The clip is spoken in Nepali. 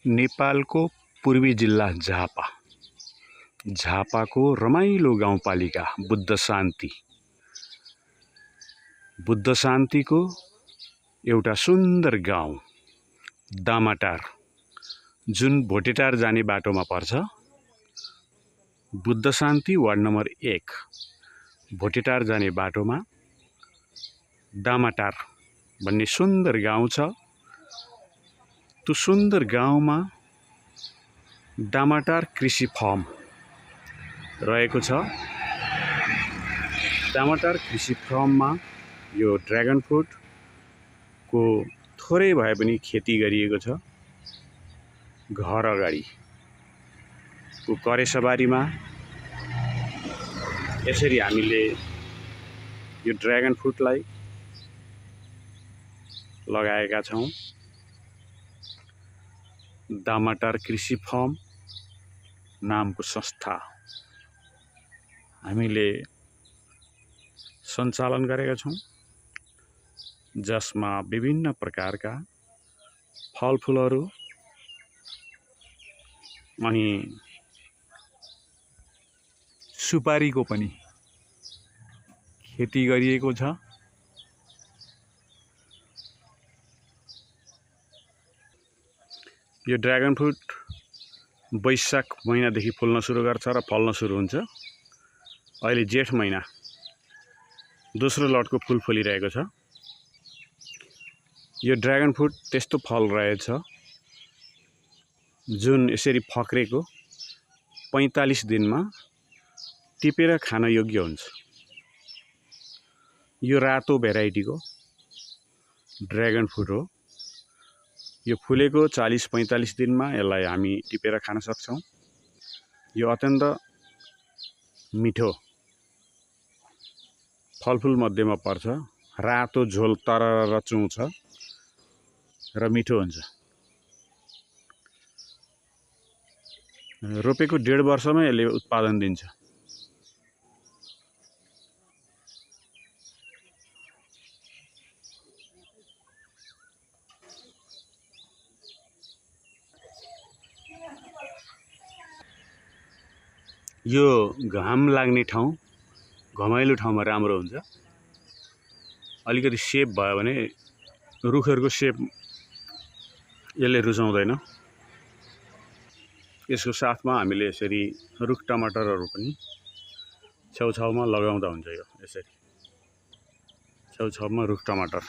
नेपालको पूर्वी जिल्ला झापाको रमाइलो गाउँपालिका बुद्ध शान्तिको एउटा सुन्दर गाउँ दामाटार, जुन भोटेटार जाने बाटोमा पर्छ। बुद्ध शान्ति वार्ड नम्बर 1 भोटेटार जाने बाटोमा दामाटार भन्ने सुन्दर गाउँ छ। त्यो सुन्दर गाउँमा दामाटार कृषि फर्म रहेको छ। दामाटार कृषि फर्ममा यो ड्र्यागन फ्रुटको थोरै भए पनि खेती गरिएको छ। घर अगाडिको करेसबारीमा यसरी हामीले यो ड्र्यागन फ्रुटलाई लगाएका छौँ। दामाटार कृषि फर्म नामको संस्था हामीले सञ्चालन गरेका छौँ, जसमा विभिन्न प्रकारका फलफुलहरू अनि सुपारीको पनि खेती गरिएको छ। यो ड्र्यागन फ्रुट वैशाख महिनादेखि फुल्न सुरु गर्छ र फल्न सुरु हुन्छ। अहिले जेठ महिना दोस्रो लटको फुल फुलिरहेको छ। यो ड्र्यागन फ्रुट त्यस्तो फल रहेछ जुन यसरी फक्रेको 45 दिनमा टिपेर खान योग्य हुन्छ। यो रातो भेराइटीको ड्र्यागन फ्रुट हो। यो फुलेको 40-45 दिनमा यसलाई हामी टिपेर खान सक्छौँ। यो अत्यन्त मिठो फलफुल मध्येमा पर्छ। रातो झोल तरर चुन्छ र मिठो हुन्छ। रोपेको 1.5 वर्षमै यसले उत्पादन दिन्छ। यो घाम लाग्ने ठाउँ, घमाइलो ठाउँमा राम्रो हुन्छ। अलिकति सेप भयो भने रुखहरूको सेप यसले रुचाउँदैन। यसको साथमा हामीले यसरी रुख टमाटरहरू पनि छेउछाउमा लगाउँदा हुन्छ। यो यसरी छेउछाउमा रुख टमाटर